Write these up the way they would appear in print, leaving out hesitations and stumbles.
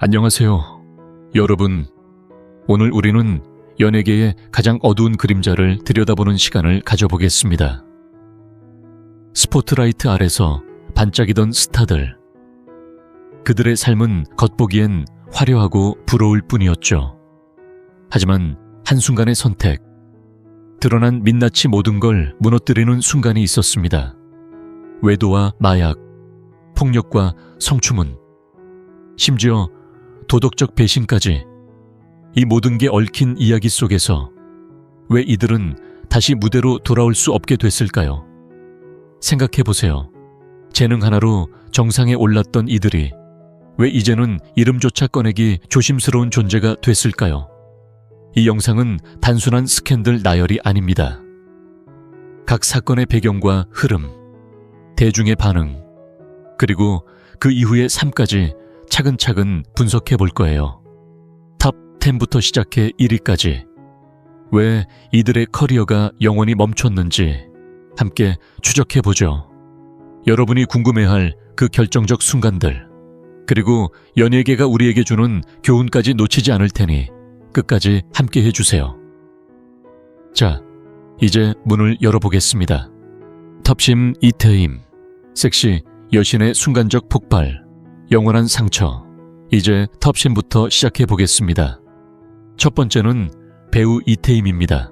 안녕하세요. 여러분, 오늘 우리는 연예계의 가장 어두운 그림자를 들여다보는 시간을 가져보겠습니다. 스포트라이트 아래서 반짝이던 스타들. 그들의 삶은 겉보기엔 화려하고 부러울 뿐이었죠. 하지만 한순간의 선택, 드러난 민낯이 모든 걸 무너뜨리는 순간이 있었습니다. 외도와 마약, 폭력과 성추문, 심지어 도덕적 배신까지, 이 모든 게 얽힌 이야기 속에서 왜 이들은 다시 무대로 돌아올 수 없게 됐을까요? 생각해보세요. 재능 하나로 정상에 올랐던 이들이 왜 이제는 이름조차 꺼내기 조심스러운 존재가 됐을까요? 이 영상은 단순한 스캔들 나열이 아닙니다. 각 사건의 배경과 흐름, 대중의 반응, 그리고 그 이후의 삶까지 차근차근 분석해 볼 거예요. 탑 10부터 시작해 1위까지. 왜 이들의 커리어가 영원히 멈췄는지 함께 추적해 보죠. 여러분이 궁금해할 그 결정적 순간들, 그리고 연예계가 우리에게 주는 교훈까지 놓치지 않을 테니 끝까지 함께 해주세요. 자, 이제 문을 열어보겠습니다. 텁심 이태임, 섹시 여신의 순간적 폭발, 영원한 상처. 이제 텁심부터 시작해 보겠습니다. 첫 번째는 배우 이태임입니다.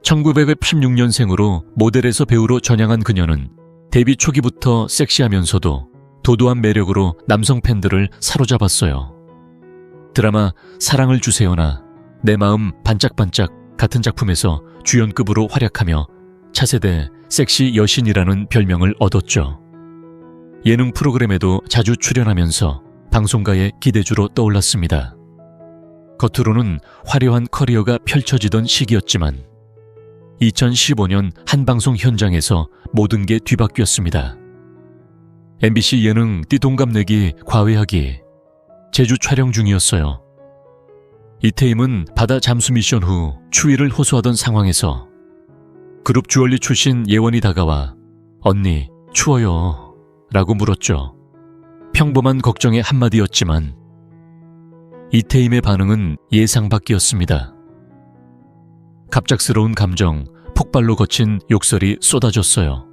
1986년생으로 모델에서 배우로 전향한 그녀는 데뷔 초기부터 섹시하면서도 도도한 매력으로 남성 팬들을 사로잡았어요. 드라마 사랑을 주세요나 내 마음 반짝반짝 같은 작품에서 주연급으로 활약하며 차세대 섹시 여신이라는 별명을 얻었죠. 예능 프로그램에도 자주 출연하면서 방송가의 기대주로 떠올랐습니다. 겉으로는 화려한 커리어가 펼쳐지던 시기였지만 2015년 한 방송 현장에서 모든 게 뒤바뀌었습니다. MBC 예능 띠동갑내기 과외하기, 제주 촬영 중이었어요. 이태임은 바다 잠수 미션 후 추위를 호소하던 상황에서 그룹 주얼리 출신 예원이 다가와 "언니, 추워요" 라고 물었죠. 평범한 걱정의 한마디였지만 이태임의 반응은 예상 밖이었습니다. 갑작스러운 감정, 폭발로 거친 욕설이 쏟아졌어요.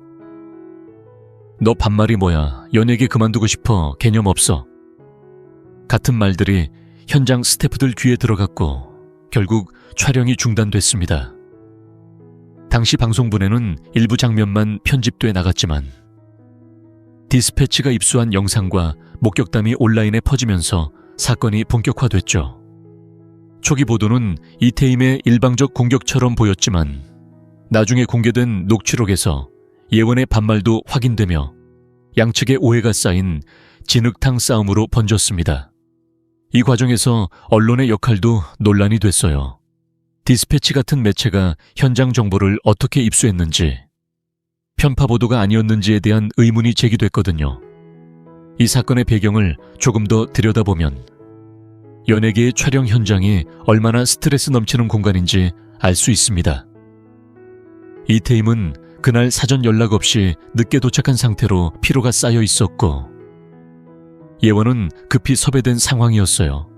"너 반말이 뭐야? 연예계 그만두고 싶어. 개념 없어." 같은 말들이 현장 스태프들 귀에 들어갔고 결국 촬영이 중단됐습니다. 당시 방송분에는 일부 장면만 편집돼 나갔지만 디스패치가 입수한 영상과 목격담이 온라인에 퍼지면서 사건이 본격화됐죠. 초기 보도는 이태임의 일방적 공격처럼 보였지만 나중에 공개된 녹취록에서 예원의 반말도 확인되며 양측의 오해가 쌓인 진흙탕 싸움으로 번졌습니다. 이 과정에서 언론의 역할도 논란이 됐어요. 디스패치 같은 매체가 현장 정보를 어떻게 입수했는지, 편파 보도가 아니었는지에 대한 의문이 제기됐거든요. 이 사건의 배경을 조금 더 들여다보면 연예계의 촬영 현장이 얼마나 스트레스 넘치는 공간인지 알 수 있습니다. 이태임은 그날 사전 연락 없이 늦게 도착한 상태로 피로가 쌓여 있었고 예원은 급히 섭외된 상황이었어요.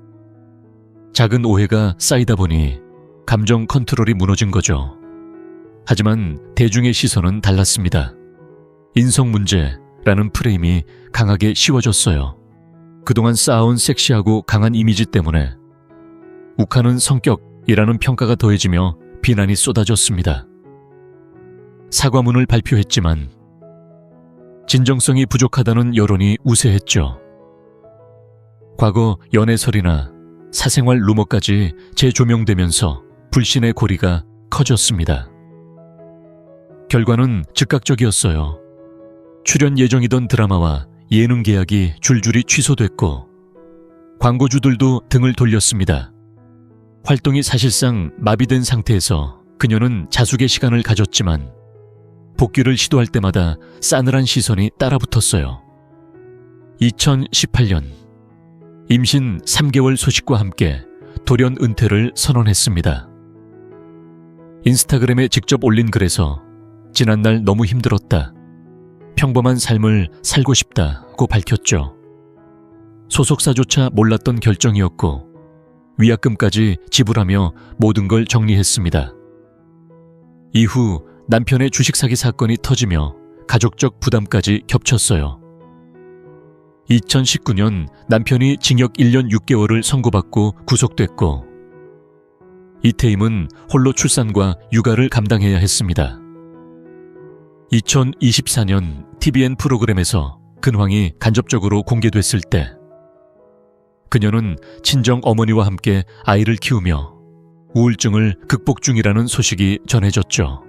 작은 오해가 쌓이다 보니 감정 컨트롤이 무너진 거죠. 하지만 대중의 시선은 달랐습니다. 인성 문제라는 프레임이 강하게 씌워졌어요. 그동안 쌓아온 섹시하고 강한 이미지 때문에 욱하는 성격이라는 평가가 더해지며 비난이 쏟아졌습니다. 사과문을 발표했지만 진정성이 부족하다는 여론이 우세했죠. 과거 연애설이나 사생활 루머까지 재조명되면서 불신의 고리가 커졌습니다. 결과는 즉각적이었어요. 출연 예정이던 드라마와 예능 계약이 줄줄이 취소됐고 광고주들도 등을 돌렸습니다. 활동이 사실상 마비된 상태에서 그녀는 자숙의 시간을 가졌지만 복귀를 시도할 때마다 싸늘한 시선이 따라붙었어요. 2018년 임신 3개월 소식과 함께 돌연 은퇴를 선언했습니다. 인스타그램에 직접 올린 글에서 지난날 너무 힘들었다. 평범한 삶을 살고 싶다고 밝혔죠. 소속사조차 몰랐던 결정이었고 위약금까지 지불하며 모든 걸 정리했습니다. 이후 남편의 주식 사기 사건이 터지며 가족적 부담까지 겹쳤어요. 2019년 남편이 징역 1년 6개월을 선고받고 구속됐고 이태임은 홀로 출산과 육아를 감당해야 했습니다. 2024년 TVN 프로그램에서 근황이 간접적으로 공개됐을 때 그녀는 친정 어머니와 함께 아이를 키우며 우울증을 극복 중이라는 소식이 전해졌죠.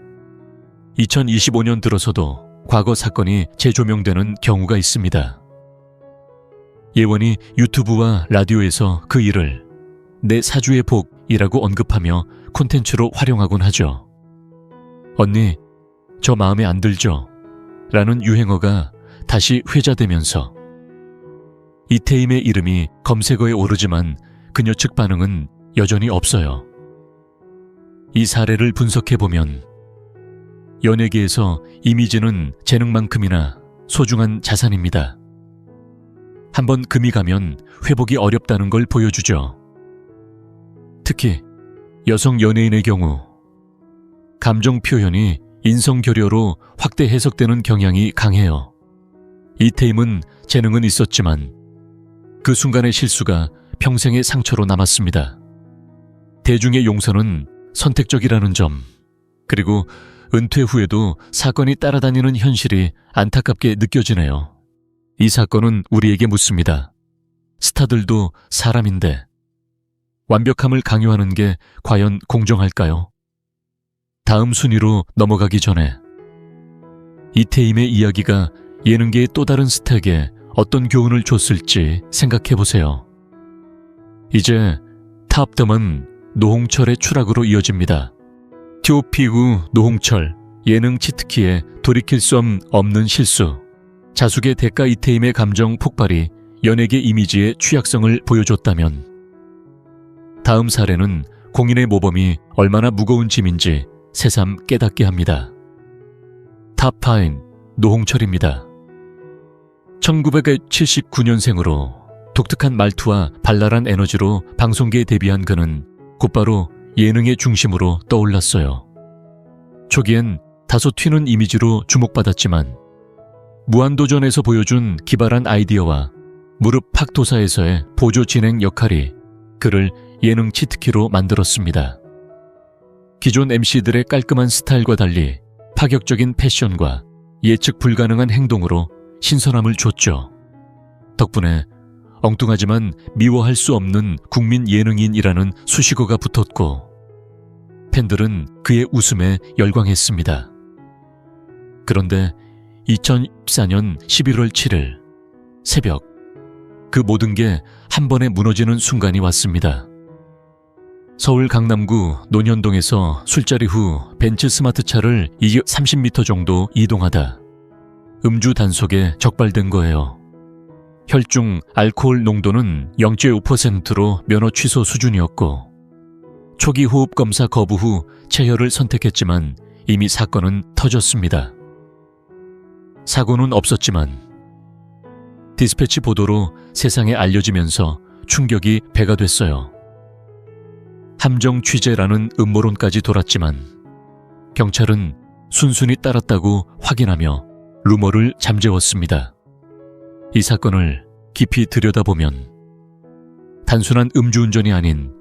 2025년 들어서도 과거 사건이 재조명되는 경우가 있습니다. 예원이 유튜브와 라디오에서 그 일을 내 사주의 복이라고 언급하며 콘텐츠로 활용하곤 하죠. 언니, 저 마음에 안 들죠? 라는 유행어가 다시 회자되면서 이태임의 이름이 검색어에 오르지만 그녀 측 반응은 여전히 없어요. 이 사례를 분석해보면 연예계에서 이미지는 재능만큼이나 소중한 자산입니다. 한번 금이 가면 회복이 어렵다는 걸 보여주죠. 특히 여성 연예인의 경우 감정 표현이 인성교류로 확대 해석되는 경향이 강해요. 이태임은 재능은 있었지만 그 순간의 실수가 평생의 상처로 남았습니다. 대중의 용서는 선택적이라는 점, 그리고 은퇴 후에도 사건이 따라다니는 현실이 안타깝게 느껴지네요. 이 사건은 우리에게 묻습니다. 스타들도 사람인데 완벽함을 강요하는 게 과연 공정할까요? 다음 순위로 넘어가기 전에 이태임의 이야기가 예능계의 또 다른 스타에게 어떤 교훈을 줬을지 생각해보세요. 이제 탑덤은 노홍철의 추락으로 이어집니다. 티오피구 노홍철, 예능 치트키에 돌이킬 수 없는 실수, 자숙의 대가 이태임의 감정 폭발이 연예계 이미지의 취약성을 보여줬다면 다음 사례는 공인의 모범이 얼마나 무거운 짐인지 새삼 깨닫게 합니다. 탑파인 노홍철입니다. 1979년생으로 독특한 말투와 발랄한 에너지로 방송계에 데뷔한 그는 곧바로 예능의 중심으로 떠올랐어요. 초기엔 다소 튀는 이미지로 주목받았지만 무한도전에서 보여준 기발한 아이디어와 무릎 팍도사에서의 보조 진행 역할이 그를 예능 치트키로 만들었습니다. 기존 MC들의 깔끔한 스타일과 달리 파격적인 패션과 예측 불가능한 행동으로 신선함을 줬죠. 덕분에 엉뚱하지만 미워할 수 없는 국민 예능인이라는 수식어가 붙었고 팬들은 그의 웃음에 열광했습니다. 그런데 2014년 11월 7일 새벽 그 모든 게 한 번에 무너지는 순간이 왔습니다. 서울 강남구 논현동에서 술자리 후 벤츠 스마트차를 30m 정도 이동하다 음주 단속에 적발된 거예요. 혈중 알코올 농도는 0.5%로 면허 취소 수준이었고 초기 호흡 검사 거부 후 체혈을 선택했지만 이미 사건은 터졌습니다. 사고는 없었지만 디스패치 보도로 세상에 알려지면서 충격이 배가 됐어요. 함정 취재라는 음모론까지 돌았지만 경찰은 순순히 따랐다고 확인하며 루머를 잠재웠습니다. 이 사건을 깊이 들여다보면 단순한 음주운전이 아닌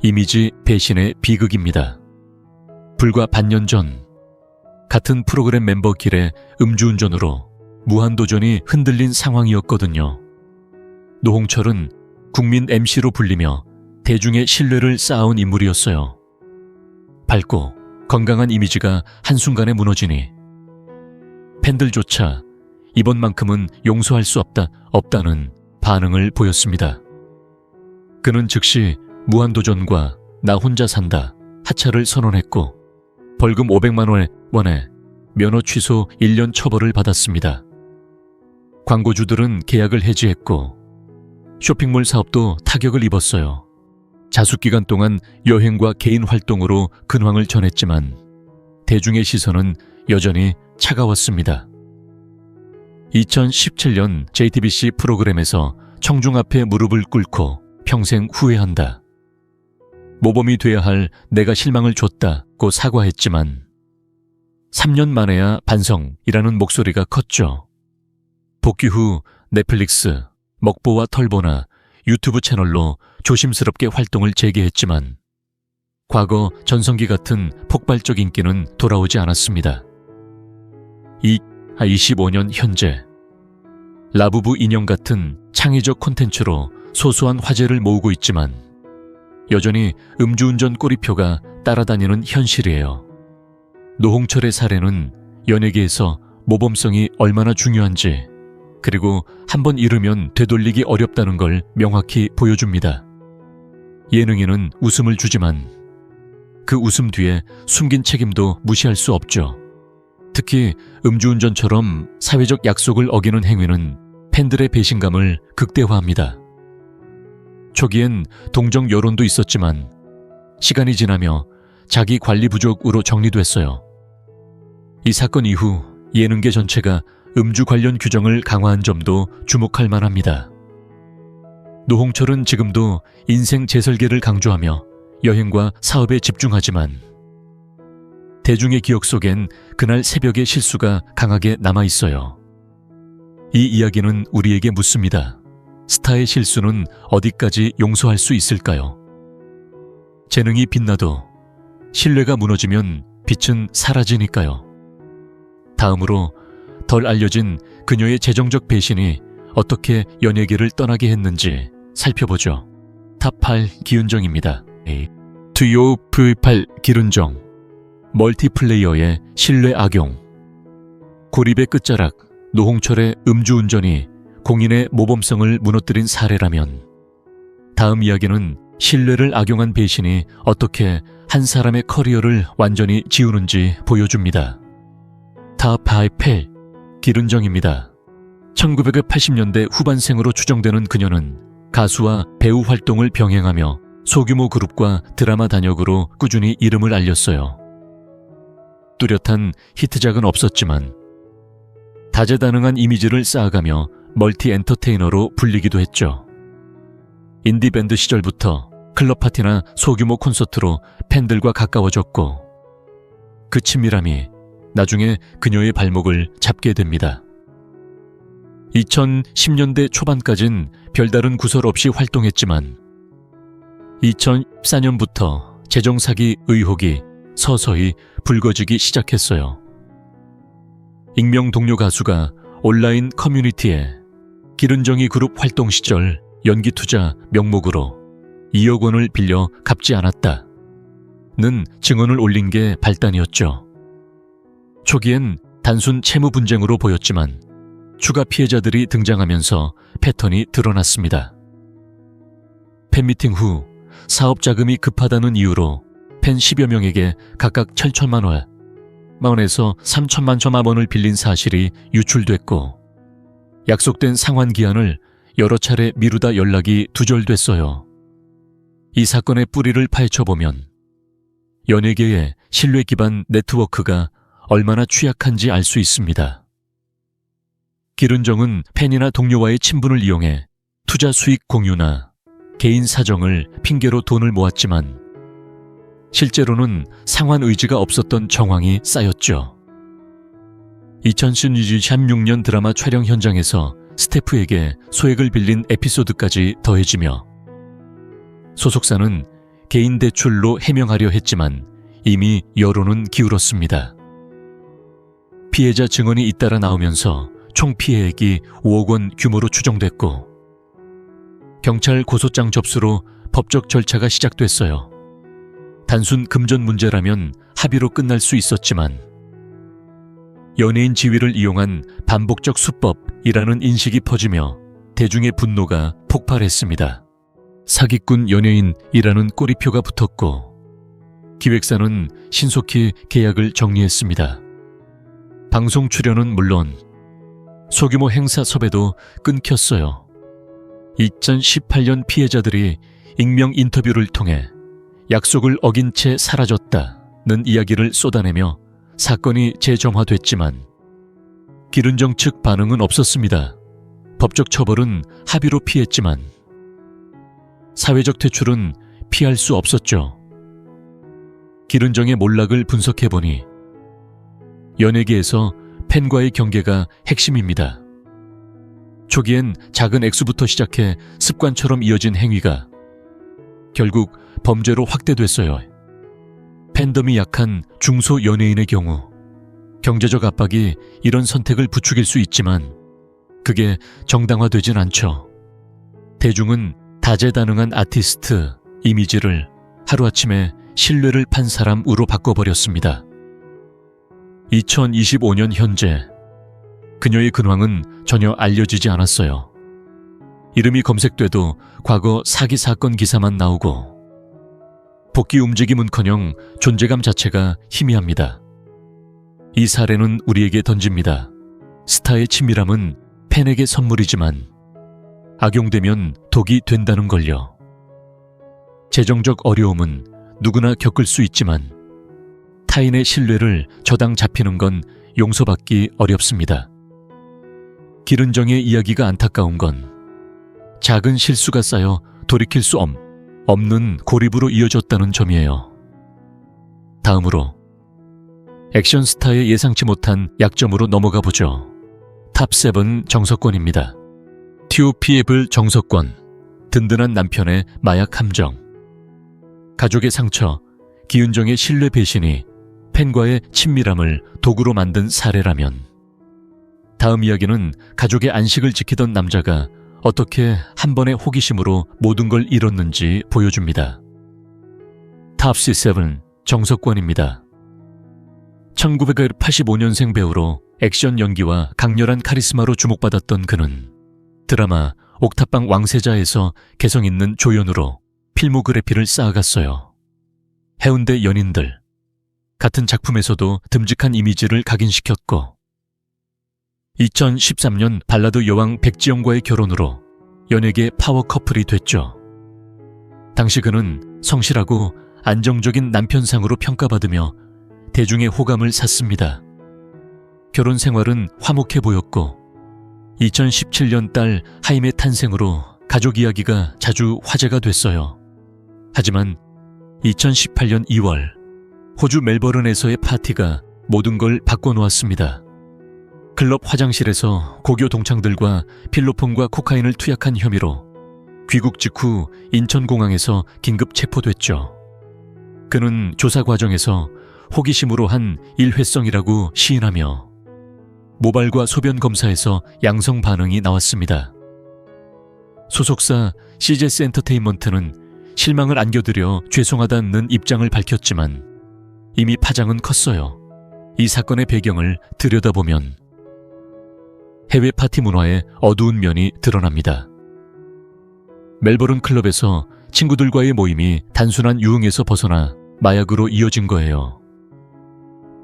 이미지 배신의 비극입니다. 불과 반년 전 같은 프로그램 멤버 길의 음주운전으로 무한도전이 흔들린 상황이었거든요. 노홍철은 국민 MC로 불리며 대중의 신뢰를 쌓아온 인물이었어요. 밝고 건강한 이미지가 한순간에 무너지니 팬들조차 이번만큼은 용서할 수 없다는 반응을 보였습니다. 그는 즉시 무한도전과 나 혼자 산다 하차를 선언했고 벌금 500만 원에 면허 취소 1년 처벌을 받았습니다. 광고주들은 계약을 해지했고 쇼핑몰 사업도 타격을 입었어요. 자숙기간 동안 여행과 개인 활동으로 근황을 전했지만 대중의 시선은 여전히 차가웠습니다. 2017년 JTBC 프로그램에서 청중 앞에 무릎을 꿇고 평생 후회한다. 모범이 돼야 할 내가 실망을 줬다고 사과했지만 3년 만에야 반성이라는 목소리가 컸죠. 복귀 후 넷플릭스, 먹보와 털보나 유튜브 채널로 조심스럽게 활동을 재개했지만 과거 전성기 같은 폭발적 인기는 돌아오지 않았습니다. 25년 현재 라부부 인형 같은 창의적 콘텐츠로 소소한 화제를 모으고 있지만 여전히 음주운전 꼬리표가 따라다니는 현실이에요. 노홍철의 사례는 연예계에서 모범성이 얼마나 중요한지, 그리고 한번 잃으면 되돌리기 어렵다는 걸 명확히 보여줍니다. 예능에는 웃음을 주지만 그 웃음 뒤에 숨긴 책임도 무시할 수 없죠. 특히 음주운전처럼 사회적 약속을 어기는 행위는 팬들의 배신감을 극대화합니다. 초기엔 동정 여론도 있었지만 시간이 지나며 자기 관리 부족으로 정리됐어요. 이 사건 이후 예능계 전체가 음주 관련 규정을 강화한 점도 주목할 만합니다. 노홍철은 지금도 인생 재설계를 강조하며 여행과 사업에 집중하지만 대중의 기억 속엔 그날 새벽의 실수가 강하게 남아있어요. 이 이야기는 우리에게 묻습니다. 스타의 실수는 어디까지 용서할 수 있을까요? 재능이 빛나도 신뢰가 무너지면 빛은 사라지니까요. 다음으로 덜 알려진 그녀의 재정적 배신이 어떻게 연예계를 떠나게 했는지 살펴보죠. 탑8 기은정입니다. 투요 V8 기른정. 멀티플레이어의 신뢰 악용. 고립의 끝자락 노홍철의 음주운전이 공인의 모범성을 무너뜨린 사례라면 다음 이야기는 신뢰를 악용한 배신이 어떻게 한 사람의 커리어를 완전히 지우는지 보여줍니다. 탑8 기른정입니다. 1980년대 후반생으로 추정되는 그녀는 가수와 배우 활동을 병행하며 소규모 그룹과 드라마 단역으로 꾸준히 이름을 알렸어요. 뚜렷한 히트작은 없었지만 다재다능한 이미지를 쌓아가며 멀티 엔터테이너로 불리기도 했죠. 인디밴드 시절부터 클럽 파티나 소규모 콘서트로 팬들과 가까워졌고 그 친밀함이 나중에 그녀의 발목을 잡게 됩니다. 2010년대 초반까진 별다른 구설 없이 활동했지만 2014년부터 재정사기 의혹이 서서히 불거지기 시작했어요. 익명 동료 가수가 온라인 커뮤니티에 기른정이 그룹 활동 시절 연기 투자 명목으로 2억 원을 빌려 갚지 않았다는 증언을 올린 게 발단이었죠. 초기엔 단순 채무 분쟁으로 보였지만 추가 피해자들이 등장하면서 패턴이 드러났습니다. 팬미팅 후 사업 자금이 급하다는 이유로 팬 10여 명에게 각각 7천만 원에서 3천만 원을 빌린 사실이 유출됐고 약속된 상환 기한을 여러 차례 미루다 연락이 두절됐어요. 이 사건의 뿌리를 파헤쳐보면 연예계의 신뢰 기반 네트워크가 얼마나 취약한지 알 수 있습니다. 기른정은 팬이나 동료와의 친분을 이용해 투자 수익 공유나 개인 사정을 핑계로 돈을 모았지만 실제로는 상환 의지가 없었던 정황이 쌓였죠. 2016년 드라마 촬영 현장에서 스태프에게 소액을 빌린 에피소드까지 더해지며 소속사는 개인 대출로 해명하려 했지만 이미 여론은 기울었습니다. 피해자 증언이 잇따라 나오면서 총 피해액이 5억 원 규모로 추정됐고 경찰 고소장 접수로 법적 절차가 시작됐어요. 단순 금전 문제라면 합의로 끝날 수 있었지만 연예인 지위를 이용한 반복적 수법이라는 인식이 퍼지며 대중의 분노가 폭발했습니다. 사기꾼 연예인이라는 꼬리표가 붙었고 기획사는 신속히 계약을 정리했습니다. 방송 출연은 물론 소규모 행사 섭외도 끊겼어요. 2018년 피해자들이 익명 인터뷰를 통해 약속을 어긴 채 사라졌다는 이야기를 쏟아내며 사건이 재점화됐지만 기른정 측 반응은 없었습니다. 법적 처벌은 합의로 피했지만 사회적 퇴출은 피할 수 없었죠. 기른정의 몰락을 분석해보니 연예계에서 팬과의 경계가 핵심입니다. 초기엔 작은 액수부터 시작해 습관처럼 이어진 행위가 결국 범죄로 확대됐어요. 팬덤이 약한 중소 연예인의 경우 경제적 압박이 이런 선택을 부추길 수 있지만 그게 정당화되진 않죠. 대중은 다재다능한 아티스트 이미지를 하루아침에 신뢰를 판 사람으로 바꿔버렸습니다. 2025년 현재 그녀의 근황은 전혀 알려지지 않았어요. 이름이 검색돼도 과거 사기 사건 기사만 나오고 복귀 움직임은커녕 존재감 자체가 희미합니다. 이 사례는 우리에게 던집니다. 스타의 친밀함은 팬에게 선물이지만 악용되면 독이 된다는 걸요. 재정적 어려움은 누구나 겪을 수 있지만 타인의 신뢰를 저당 잡히는 건 용서받기 어렵습니다. 기른정의 이야기가 안타까운 건 작은 실수가 쌓여 돌이킬 수 없는 고립으로 이어졌다는 점이에요. 다음으로 액션 스타의 예상치 못한 약점으로 넘어가 보죠. 탑7 정석권입니다. TOPable 정석권, 든든한 남편의 마약 함정. 가족의 상처, 기은정의 신뢰 배신이 팬과의 친밀함을 도구로 만든 사례라면 다음 이야기는 가족의 안식을 지키던 남자가 어떻게 한 번의 호기심으로 모든 걸 잃었는지 보여줍니다. 탑C7 정석권입니다. 1985년생 배우로 액션 연기와 강렬한 카리스마로 주목받았던 그는 드라마 옥탑방 왕세자에서 개성 있는 조연으로 필모그래피를 쌓아갔어요. 해운대 연인들, 같은 작품에서도 듬직한 이미지를 각인시켰고 2013년 발라드 여왕 백지영과의 결혼으로 연예계 파워 커플이 됐죠. 당시 그는 성실하고 안정적인 남편상으로 평가받으며 대중의 호감을 샀습니다. 결혼 생활은 화목해 보였고 2017년 딸 하임의 탄생으로 가족 이야기가 자주 화제가 됐어요. 하지만 2018년 2월 호주 멜버른에서의 파티가 모든 걸 바꿔놓았습니다. 클럽 화장실에서 고교 동창들과 필로폰과 코카인을 투약한 혐의로 귀국 직후 인천공항에서 긴급 체포됐죠. 그는 조사 과정에서 호기심으로 한 일회성이라고 시인하며 모발과 소변 검사에서 양성 반응이 나왔습니다. 소속사 CJS 엔터테인먼트는 실망을 안겨드려 죄송하다는 입장을 밝혔지만 이미 파장은 컸어요. 이 사건의 배경을 들여다보면 해외 파티 문화의 어두운 면이 드러납니다. 멜버른 클럽에서 친구들과의 모임이 단순한 유흥에서 벗어나 마약으로 이어진 거예요.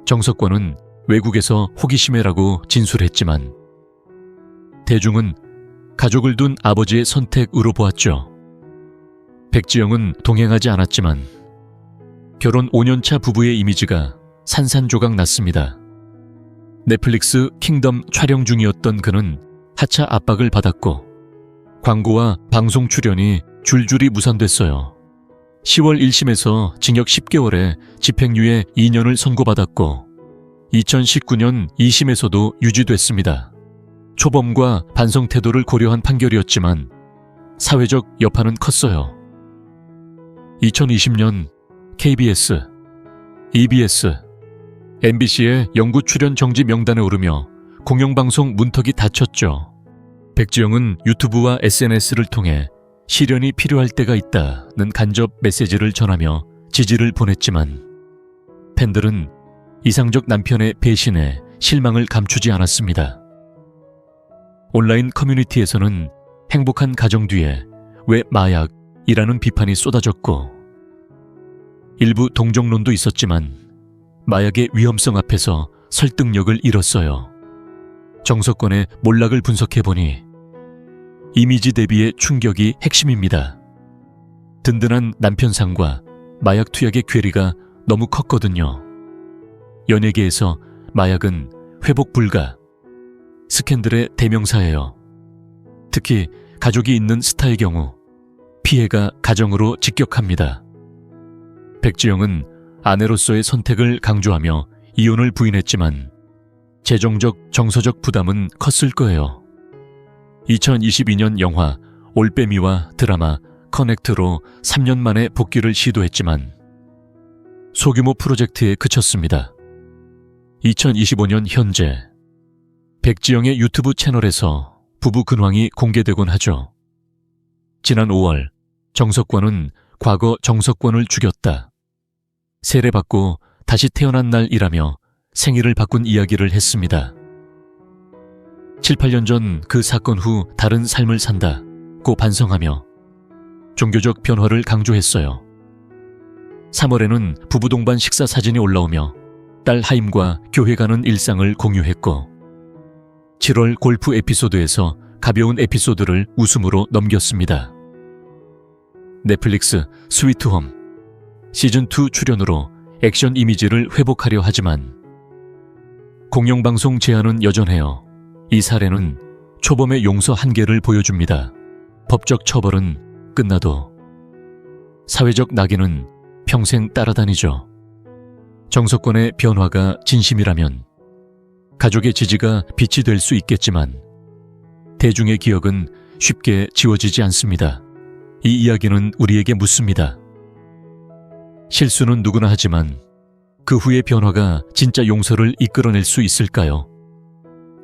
정석권은 외국에서 호기심해라고 진술했지만 대중은 가족을 둔 아버지의 선택으로 보았죠. 백지영은 동행하지 않았지만 결혼 5년차 부부의 이미지가 산산조각 났습니다. 넷플릭스 킹덤 촬영 중이었던 그는 하차 압박을 받았고 광고와 방송 출연이 줄줄이 무산됐어요. 10월 1심에서 징역 10개월에 집행유예 2년을 선고받았고 2019년 2심에서도 유지됐습니다. 초범과 반성 태도를 고려한 판결이었지만 사회적 여파는 컸어요. 2020년 KBS, EBS, MBC의 영구 출연 정지 명단에 오르며 공영방송 문턱이 닫혔죠. 백지영은 유튜브와 SNS를 통해 시련이 필요할 때가 있다는 간접 메시지를 전하며 지지를 보냈지만 팬들은 이상적 남편의 배신에 실망을 감추지 않았습니다. 온라인 커뮤니티에서는 행복한 가정 뒤에 왜 마약이라는 비판이 쏟아졌고 일부 동정론도 있었지만 마약의 위험성 앞에서 설득력을 잃었어요. 정석권의 몰락을 분석해보니 이미지 대비의 충격이 핵심입니다. 든든한 남편상과 마약 투약의 괴리가 너무 컸거든요. 연예계에서 마약은 회복 불가, 스캔들의 대명사예요. 특히 가족이 있는 스타의 경우 피해가 가정으로 직격합니다. 백지영은 아내로서의 선택을 강조하며 이혼을 부인했지만 재정적, 정서적 부담은 컸을 거예요. 2022년 영화 올빼미와 드라마 커넥트로 3년 만에 복귀를 시도했지만 소규모 프로젝트에 그쳤습니다. 2025년 현재 백지영의 유튜브 채널에서 부부 근황이 공개되곤 하죠. 지난 5월 정석권은 과거 정석권을 죽였다. 세례받고 다시 태어난 날이라며 생일을 바꾼 이야기를 했습니다. 7, 8년 전 그 사건 후 다른 삶을 산다고 반성하며 종교적 변화를 강조했어요. 3월에는 부부 동반 식사 사진이 올라오며 딸 하임과 교회 가는 일상을 공유했고 7월 골프 에피소드에서 가벼운 에피소드를 웃음으로 넘겼습니다. 넷플릭스 스위트홈 시즌2 출연으로 액션 이미지를 회복하려 하지만 공영방송 제한은 여전해요. 이 사례는 초범의 용서 한계를 보여줍니다. 법적 처벌은 끝나도 사회적 낙인은 평생 따라다니죠. 정서권의 변화가 진심이라면 가족의 지지가 빛이 될 수 있겠지만 대중의 기억은 쉽게 지워지지 않습니다. 이 이야기는 우리에게 묻습니다. 실수는 누구나 하지만 그 후의 변화가 진짜 용서를 이끌어낼 수 있을까요?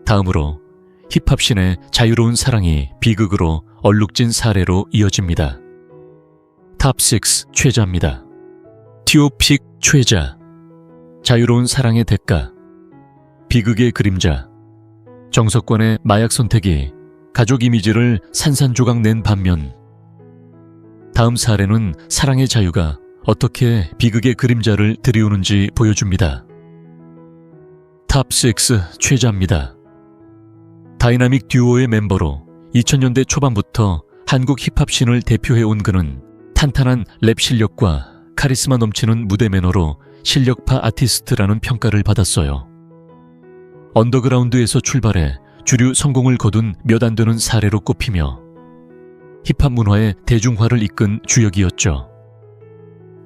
다음으로 힙합신의 자유로운 사랑이 비극으로 얼룩진 사례로 이어집니다. 탑6 최자입니다. 티오픽 최자, 자유로운 사랑의 대가, 비극의 그림자, 정석권의 마약 선택이 가족 이미지를 산산조각 낸 반면 다음 사례는 사랑의 자유가 어떻게 비극의 그림자를 들이우는지 보여줍니다. 탑6 최자입니다. 다이나믹 듀오의 멤버로 2000년대 초반부터 한국 힙합씬을 대표해온 그는 탄탄한 랩 실력과 카리스마 넘치는 무대 매너로 실력파 아티스트라는 평가를 받았어요. 언더그라운드에서 출발해 주류 성공을 거둔 몇 안 되는 사례로 꼽히며 힙합 문화의 대중화를 이끈 주역이었죠.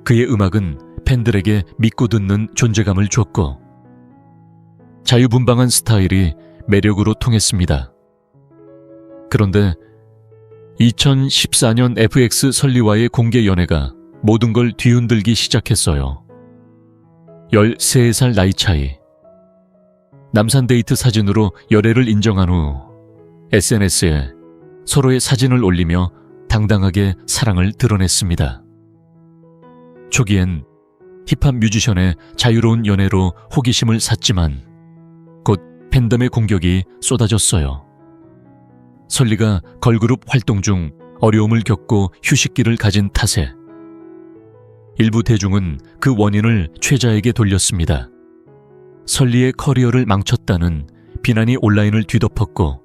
그의 음악은 팬들에게 믿고 듣는 존재감을 줬고 자유분방한 스타일이 매력으로 통했습니다. 그런데 2014년 FX 설리와의 공개 연애가 모든 걸 뒤흔들기 시작했어요. 13살 나이 차이. 남산 데이트 사진으로 열애를 인정한 후 SNS에 서로의 사진을 올리며 당당하게 사랑을 드러냈습니다. 초기엔 힙합 뮤지션의 자유로운 연애로 호기심을 샀지만 곧 팬덤의 공격이 쏟아졌어요. 설리가 걸그룹 활동 중 어려움을 겪고 휴식기를 가진 탓에 일부 대중은 그 원인을 최자에게 돌렸습니다. 설리의 커리어를 망쳤다는 비난이 온라인을 뒤덮었고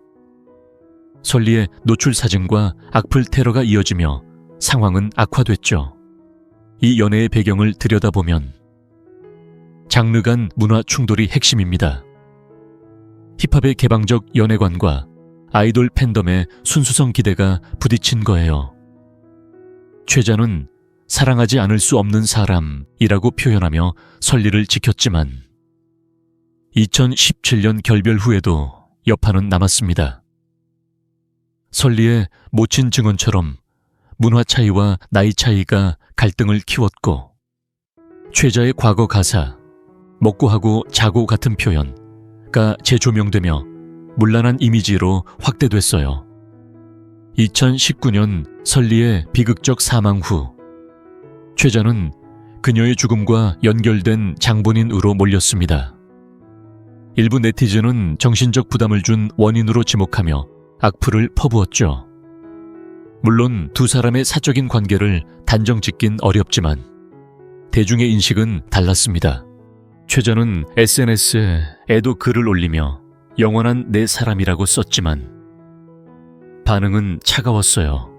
설리의 노출 사진과 악플 테러가 이어지며 상황은 악화됐죠. 이 연애의 배경을 들여다보면 장르 간 문화 충돌이 핵심입니다. 힙합의 개방적 연애관과 아이돌 팬덤의 순수성 기대가 부딪힌 거예요. 최자는 사랑하지 않을 수 없는 사람이라고 표현하며 설리를 지켰지만 2017년 결별 후에도 여파는 남았습니다. 설리의 모친 증언처럼 문화 차이와 나이 차이가 갈등을 키웠고 최자의 과거 가사, 먹고 하고 자고 같은 표현가 재조명되며 문란한 이미지로 확대됐어요. 2019년 설리의 비극적 사망 후 최자는 그녀의 죽음과 연결된 장본인으로 몰렸습니다. 일부 네티즌은 정신적 부담을 준 원인으로 지목하며 악플을 퍼부었죠. 물론 두 사람의 사적인 관계를 단정 짓긴 어렵지만 대중의 인식은 달랐습니다. 최자는 SNS에 애도 글을 올리며 영원한 내 사람이라고 썼지만 반응은 차가웠어요.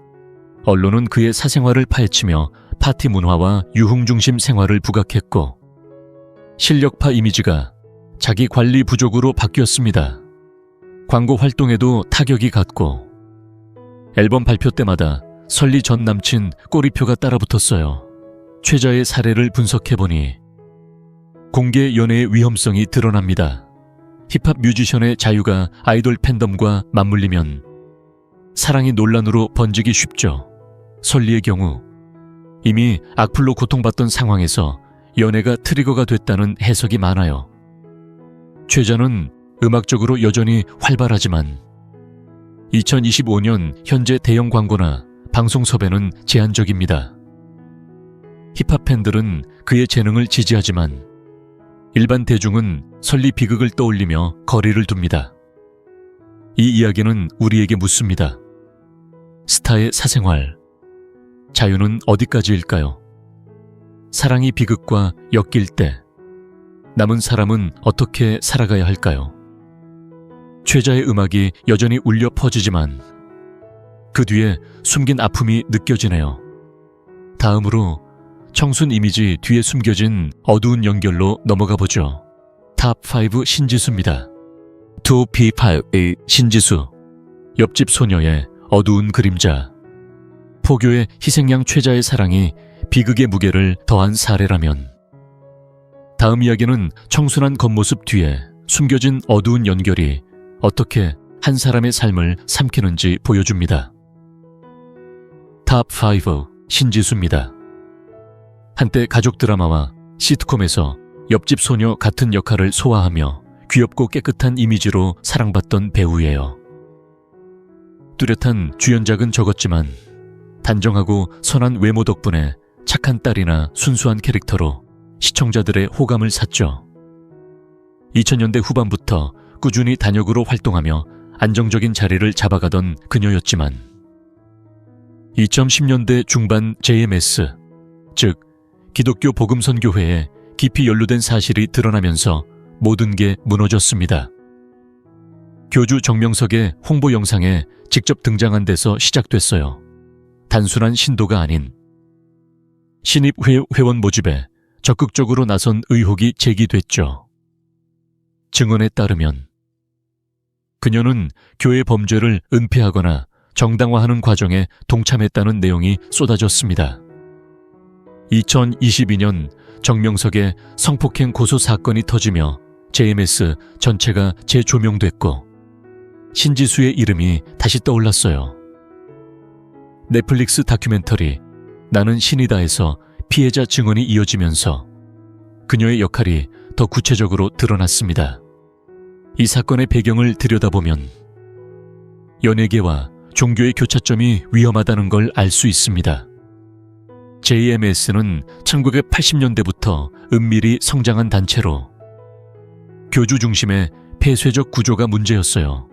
언론은 그의 사생활을 파헤치며 파티 문화와 유흥 중심 생활을 부각했고 실력파 이미지가 자기 관리 부족으로 바뀌었습니다. 광고 활동에도 타격이 갔고 앨범 발표 때마다 설리 전 남친 꼬리표가 따라붙었어요. 최자의 사례를 분석해보니 공개 연애의 위험성이 드러납니다. 힙합 뮤지션의 자유가 아이돌 팬덤과 맞물리면 사랑이 논란으로 번지기 쉽죠. 설리의 경우 이미 악플로 고통받던 상황에서 연애가 트리거가 됐다는 해석이 많아요. 최자는 음악적으로 여전히 활발하지만 2025년 현재 대형 광고나 방송 섭외는 제한적입니다. 힙합 팬들은 그의 재능을 지지하지만 일반 대중은 설리 비극을 떠올리며 거리를 둡니다. 이 이야기는 우리에게 묻습니다. 스타의 사생활, 자유는 어디까지일까요? 사랑이 비극과 엮일 때 남은 사람은 어떻게 살아가야 할까요? 최자의 음악이 여전히 울려 퍼지지만 그 뒤에 숨긴 아픔이 느껴지네요. 다음으로 청순 이미지 뒤에 숨겨진 어두운 연결로 넘어가 보죠. 탑5 신지수입니다. 2P5의 신지수, 옆집 소녀의 어두운 그림자. 포교의 희생양 최자의 사랑이 비극의 무게를 더한 사례라면 다음 이야기는 청순한 겉모습 뒤에 숨겨진 어두운 연결이 어떻게 한 사람의 삶을 삼키는지 보여줍니다. 탑5 신지수입니다. 한때 가족 드라마와 시트콤에서 옆집 소녀 같은 역할을 소화하며 귀엽고 깨끗한 이미지로 사랑받던 배우예요. 뚜렷한 주연작은 적었지만 단정하고 선한 외모 덕분에 착한 딸이나 순수한 캐릭터로 시청자들의 호감을 샀죠. 2000년대 후반부터 꾸준히 단역으로 활동하며 안정적인 자리를 잡아가던 그녀였지만 2010년대 중반 JMS, 즉 기독교 복음선교회에 깊이 연루된 사실이 드러나면서 모든 게 무너졌습니다. 교주 정명석의 홍보 영상에 직접 등장한 데서 시작됐어요. 단순한 신도가 아닌 신입회 회원 모집에 적극적으로 나선 의혹이 제기됐죠. 증언에 따르면 그녀는 교회 범죄를 은폐하거나 정당화하는 과정에 동참했다는 내용이 쏟아졌습니다. 2022년 정명석의 성폭행 고소 사건이 터지며 JMS 전체가 재조명됐고 신지수의 이름이 다시 떠올랐어요. 넷플릭스 다큐멘터리 나는 신이다에서 피해자 증언이 이어지면서 그녀의 역할이 더 구체적으로 드러났습니다. 이 사건의 배경을 들여다보면 연예계와 종교의 교차점이 위험하다는 걸 알 수 있습니다. JMS는 1980년대부터 은밀히 성장한 단체로 교주 중심의 폐쇄적 구조가 문제였어요.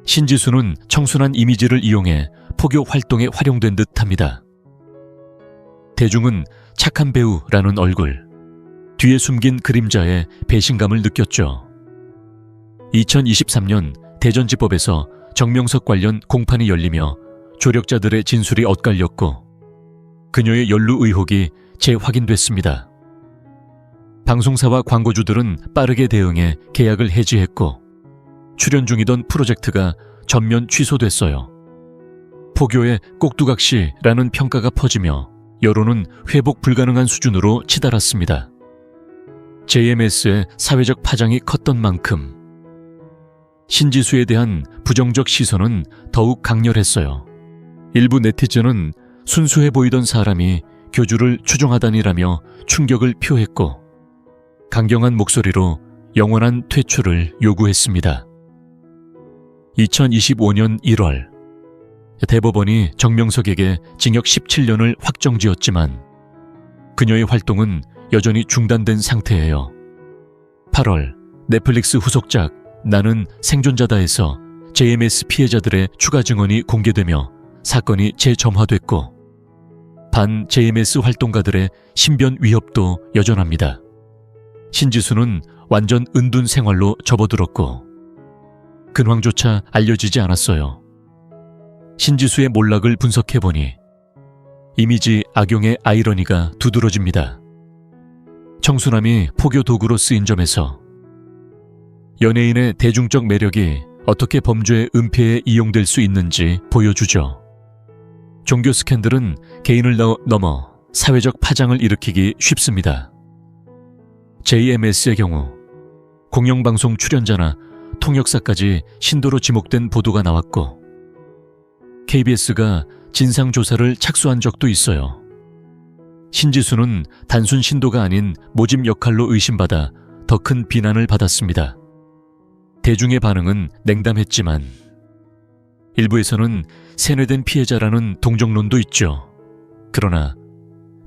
신지수는 청순한 이미지를 이용해 포교 활동에 활용된 듯합니다. 대중은 착한 배우라는 얼굴, 뒤에 숨긴 그림자에 배신감을 느꼈죠. 2023년 대전지법에서 정명석 관련 공판이 열리며 조력자들의 진술이 엇갈렸고 그녀의 연루 의혹이 재확인됐습니다. 방송사와 광고주들은 빠르게 대응해 계약을 해지했고 출연 중이던 프로젝트가 전면 취소됐어요. 포교의 꼭두각시라는 평가가 퍼지며 여론은 회복 불가능한 수준으로 치달았습니다. JMS의 사회적 파장이 컸던 만큼 신지수에 대한 부정적 시선은 더욱 강렬했어요. 일부 네티즌은 순수해 보이던 사람이 교주를 추종하다니라며 충격을 표했고 강경한 목소리로 영원한 퇴출을 요구했습니다. 2025년 1월 대법원이 정명석에게 징역 17년을 확정지었지만 그녀의 활동은 여전히 중단된 상태예요. 8월 넷플릭스 후속작 나는 생존자다에서 JMS 피해자들의 추가 증언이 공개되며 사건이 재점화됐고 반 JMS 활동가들의 신변 위협도 여전합니다. 신지수는 완전 은둔 생활로 접어들었고 근황조차 알려지지 않았어요. 신지수의 몰락을 분석해보니 이미지 악용의 아이러니가 두드러집니다. 청순함이 포교 도구로 쓰인 점에서 연예인의 대중적 매력이 어떻게 범죄의 은폐에 이용될 수 있는지 보여주죠. 종교 스캔들은 개인을 넘어 사회적 파장을 일으키기 쉽습니다. JMS의 경우 공영방송 출연자나 통역사까지 신도로 지목된 보도가 나왔고, KBS가 진상조사를 착수한 적도 있어요. 신지수는 단순 신도가 아닌 모집 역할로 의심받아 더 큰 비난을 받았습니다. 대중의 반응은 냉담했지만 일부에서는 세뇌된 피해자라는 동정론도 있죠. 그러나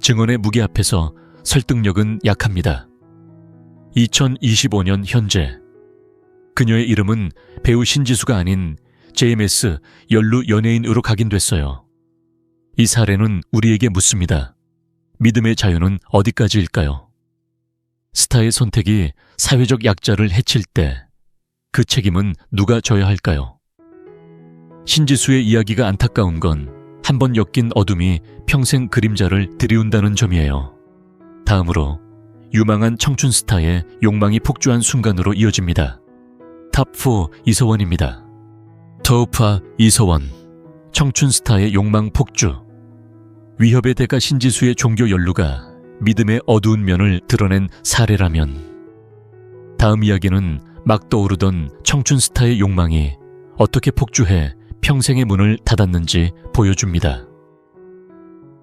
증언의 무게 앞에서 설득력은 약합니다. 2025년 현재 그녀의 이름은 배우 신지수가 아닌 JMS 연루 연예인으로 각인됐어요. 이 사례는 우리에게 묻습니다. 믿음의 자유는 어디까지일까요? 스타의 선택이 사회적 약자를 해칠 때 그 책임은 누가 져야 할까요? 신지수의 이야기가 안타까운 건 한 번 엮인 어둠이 평생 그림자를 들이운다는 점이에요. 다음으로 유망한 청춘 스타의 욕망이 폭주한 순간으로 이어집니다. 탑4 이서원입니다. 터우파 이서원, 청춘 스타의 욕망 폭주. 위협의 대가 신지수의 종교 연루가 믿음의 어두운 면을 드러낸 사례라면, 다음 이야기는 막 떠오르던 청춘 스타의 욕망이 어떻게 폭주해 평생의 문을 닫았는지 보여줍니다.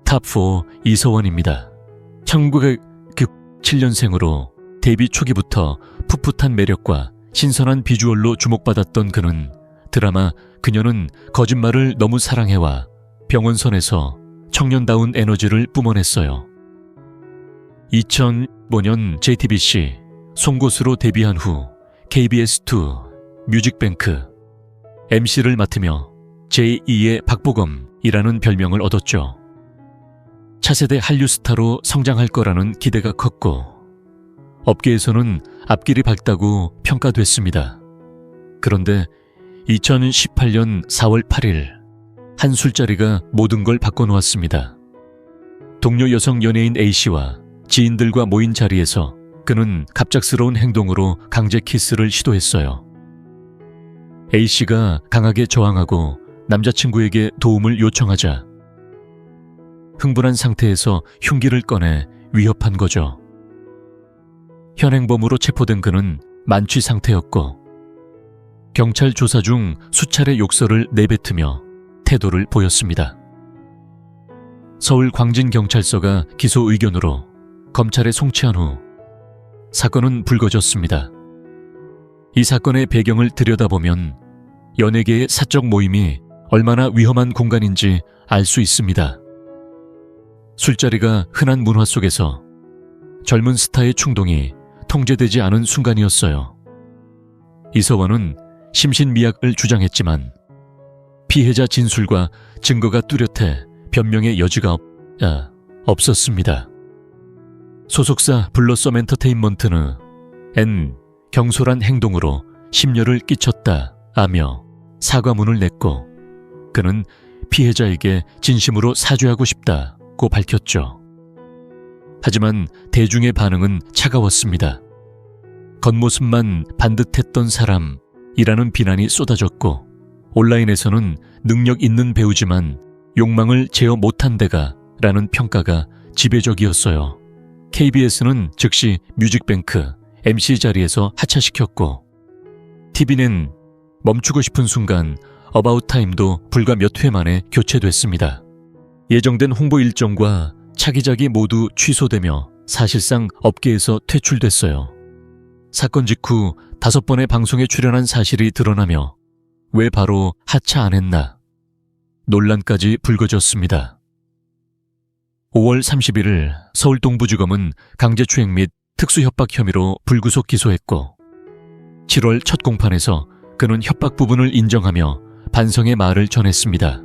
탑4 이서원입니다. 1997년생으로 데뷔 초기부터 풋풋한 매력과 신선한 비주얼로 주목받았던 그는 드라마 그녀는 거짓말을 너무 사랑해와 병원선에서 청년다운 에너지를 뿜어냈어요. 2005년 JTBC 송곳으로 데뷔한 후 KBS2 뮤직뱅크 MC를 맡으며 제2의 박보검이라는 별명을 얻었죠. 차세대 한류 스타로 성장할 거라는 기대가 컸고, 업계에서는 앞길이 밝다고 평가됐습니다. 그런데 2018년 4월 8일 한 술자리가 모든 걸 바꿔놓았습니다. 동료 여성 연예인 A씨와 지인들과 모인 자리에서 그는 갑작스러운 행동으로 강제 키스를 시도했어요. A씨가 강하게 저항하고 남자친구에게 도움을 요청하자 흥분한 상태에서 흉기를 꺼내 위협한 거죠. 현행범으로 체포된 그는 만취 상태였고, 경찰 조사 중 수차례 욕설을 내뱉으며 태도를 보였습니다. 서울 광진경찰서가 기소 의견으로 검찰에 송치한 후 사건은 불거졌습니다. 이 사건의 배경을 들여다보면 연예계의 사적 모임이 얼마나 위험한 공간인지 알 수 있습니다. 술자리가 흔한 문화 속에서 젊은 스타의 충동이 통제되지 않은 순간이었어요. 이서원은 심신미약을 주장했지만 피해자 진술과 증거가 뚜렷해 변명의 여지가 없었습니다. 소속사 블러썸 엔터테인먼트는 경솔한 행동으로 심려를 끼쳤다 하며 사과문을 냈고, 그는 피해자에게 진심으로 사죄하고 싶다고 밝혔죠. 하지만 대중의 반응은 차가웠습니다. 겉모습만 반듯했던 사람이라는 비난이 쏟아졌고, 온라인에서는 능력 있는 배우지만 욕망을 제어 못한 데가 라는 평가가 지배적이었어요. KBS는 즉시 뮤직뱅크 MC 자리에서 하차시켰고, TV는 멈추고 싶은 순간 어바웃 타임도 불과 몇 회 만에 교체됐습니다. 예정된 홍보 일정과 차기작이 모두 취소되며 사실상 업계에서 퇴출됐어요. 사건 직후 5번의 방송에 출연한 사실이 드러나며 왜 바로 하차 안 했나 논란까지 불거졌습니다. 5월 31일 서울 동부지검은 강제추행 및 특수협박 혐의로 불구속 기소했고, 7월 첫 공판에서 그는 협박 부분을 인정하며 반성의 말을 전했습니다.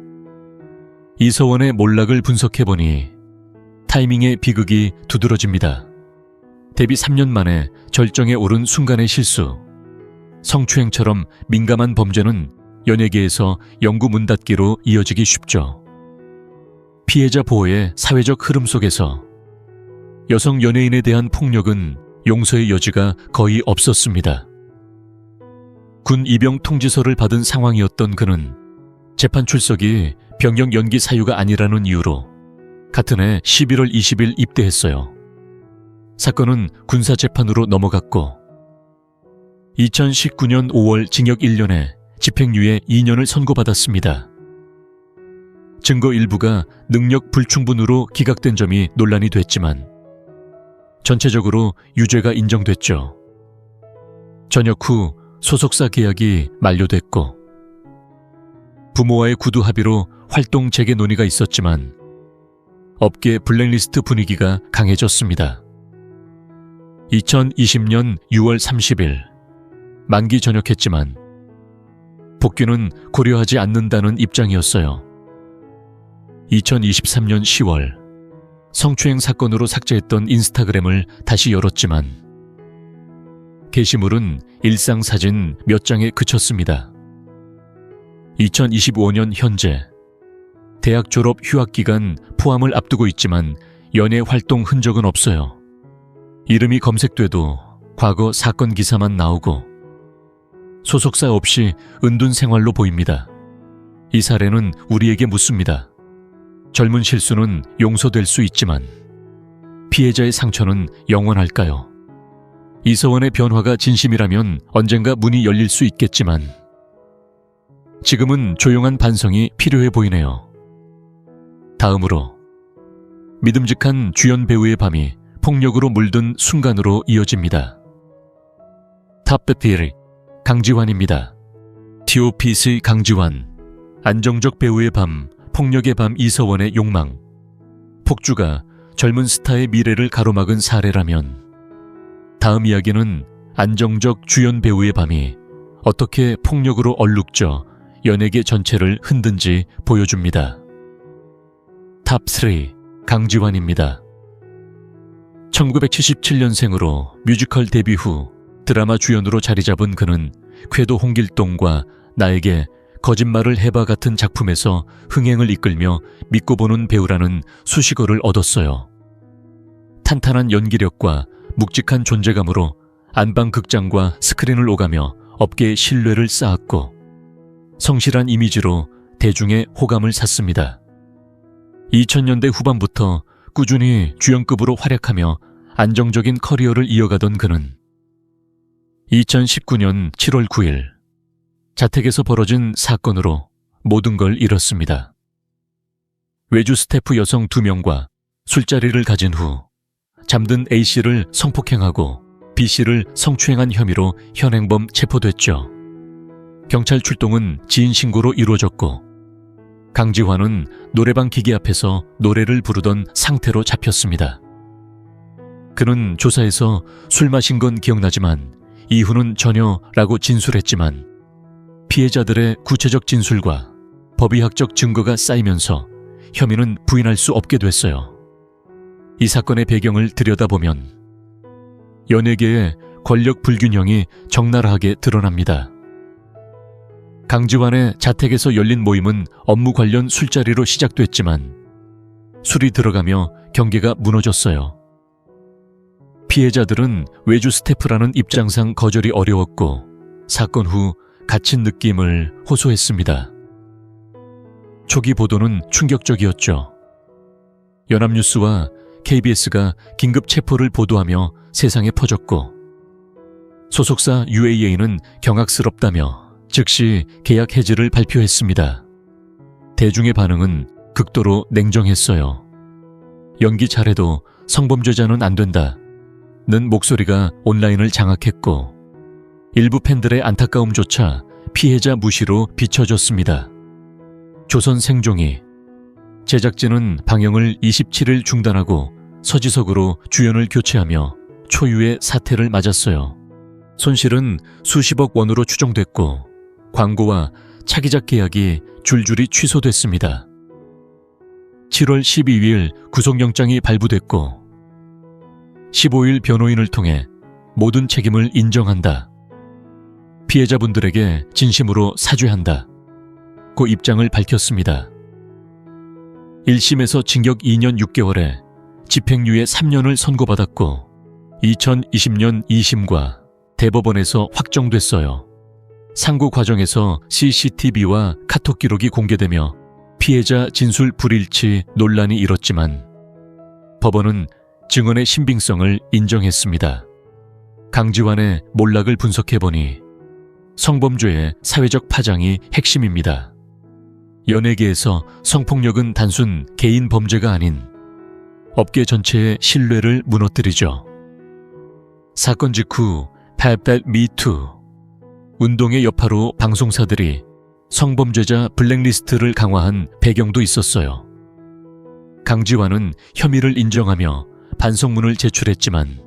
이서원의 몰락을 분석해보니 타이밍의 비극이 두드러집니다. 데뷔 3년 만에 절정에 오른 순간의 실수. 성추행처럼 민감한 범죄는 연예계에서 영구 문 닫기로 이어지기 쉽죠. 피해자 보호의 사회적 흐름 속에서 여성 연예인에 대한 폭력은 용서의 여지가 거의 없었습니다. 군 입영 통지서를 받은 상황이었던 그는 재판 출석이 병역 연기 사유가 아니라는 이유로 같은 해 11월 20일 입대했어요. 사건은 군사재판으로 넘어갔고 2019년 5월 징역 1년에 집행유예 2년을 선고받았습니다. 증거 일부가 능력 불충분으로 기각된 점이 논란이 됐지만 전체적으로 유죄가 인정됐죠. 전역 후 소속사 계약이 만료됐고 부모와의 구두 합의로 활동 재개 논의가 있었지만 업계 블랙리스트 분위기가 강해졌습니다. 2020년 6월 30일 만기 전역했지만 복귀는 고려하지 않는다는 입장이었어요. 2023년 10월 성추행 사건으로 삭제했던 인스타그램을 다시 열었지만 게시물은 일상 사진 몇 장에 그쳤습니다. 2025년 현재 대학 졸업 휴학 기간 포함을 앞두고 있지만 연예 활동 흔적은 없어요. 이름이 검색돼도 과거 사건 기사만 나오고 소속사 없이 은둔 생활로 보입니다. 이 사례는 우리에게 묻습니다. 젊은 실수는 용서될 수 있지만 피해자의 상처는 영원할까요? 이서원의 변화가 진심이라면 언젠가 문이 열릴 수 있겠지만 지금은 조용한 반성이 필요해 보이네요. 다음으로 믿음직한 주연 배우의 밤이 폭력으로 물든 순간으로 이어집니다. 탑30 강지환입니다. TOP의 강지환, 안정적 배우의 밤, 폭력의 밤 이서원의 욕망. 폭주가 젊은 스타의 미래를 가로막은 사례라면 다음 이야기는 안정적 주연 배우의 밤이 어떻게 폭력으로 얼룩져 연예계 전체를 흔든지 보여줍니다. 탑3 강지환입니다. 1977년생으로 뮤지컬 데뷔 후 드라마 주연으로 자리 잡은 그는 궤도 홍길동과 나에게 거짓말을 해봐 같은 작품에서 흥행을 이끌며 믿고 보는 배우라는 수식어를 얻었어요. 탄탄한 연기력과 묵직한 존재감으로 안방극장과 스크린을 오가며 업계의 신뢰를 쌓았고 성실한 이미지로 대중의 호감을 샀습니다. 2000년대 후반부터 꾸준히 주연급으로 활약하며 안정적인 커리어를 이어가던 그는 2019년 7월 9일 자택에서 벌어진 사건으로 모든 걸 잃었습니다. 외주 스태프 여성 2명과 술자리를 가진 후 잠든 A씨를 성폭행하고 B씨를 성추행한 혐의로 현행범 체포됐죠. 경찰 출동은 지인 신고로 이루어졌고 강지환은 노래방 기계 앞에서 노래를 부르던 상태로 잡혔습니다. 그는 조사에서 술 마신 건 기억나지만 이후는 전혀라고 진술했지만 피해자들의 구체적 진술과 법의학적 증거가 쌓이면서 혐의는 부인할 수 없게 됐어요. 이 사건의 배경을 들여다보면 연예계의 권력 불균형이 적나라하게 드러납니다. 강지환의 자택에서 열린 모임은 업무 관련 술자리로 시작됐지만 술이 들어가며 경계가 무너졌어요. 피해자들은 외주 스태프라는 입장상 거절이 어려웠고 사건 후 갇힌 느낌을 호소했습니다. 초기 보도는 충격적이었죠. 연합뉴스와 KBS가 긴급 체포를 보도하며 세상에 퍼졌고 소속사 UAA는 경악스럽다며 즉시 계약 해지를 발표했습니다. 대중의 반응은 극도로 냉정했어요. 연기 잘해도 성범죄자는 안 된다는 목소리가 온라인을 장악했고 일부 팬들의 안타까움조차 피해자 무시로 비춰졌습니다. 조선 생존이 제작진은 방영을 27일 중단하고 서지석으로 주연을 교체하며 초유의 사태를 맞았어요. 손실은 수십억 원으로 추정됐고 광고와 차기작 계약이 줄줄이 취소됐습니다. 7월 12일 구속영장이 발부됐고 15일 변호인을 통해 모든 책임을 인정한다. 피해자분들에게 진심으로 사죄한다. 고 입장을 밝혔습니다. 1심에서 징역 2년 6개월에 집행유예 3년을 선고받았고 2020년 2심과 대법원에서 확정됐어요. 상고 과정에서 CCTV와 카톡 기록이 공개되며 피해자 진술 불일치 논란이 일었지만 법원은 증언의 신빙성을 인정했습니다. 강지환의 몰락을 분석해보니 성범죄의 사회적 파장이 핵심입니다. 연예계에서 성폭력은 단순 개인 범죄가 아닌 업계 전체의 신뢰를 무너뜨리죠. 사건 직후 Pep That Me Too 운동의 여파로 방송사들이 성범죄자 블랙리스트를 강화한 배경도 있었어요. 강지환은 혐의를 인정하며 반성문을 제출했지만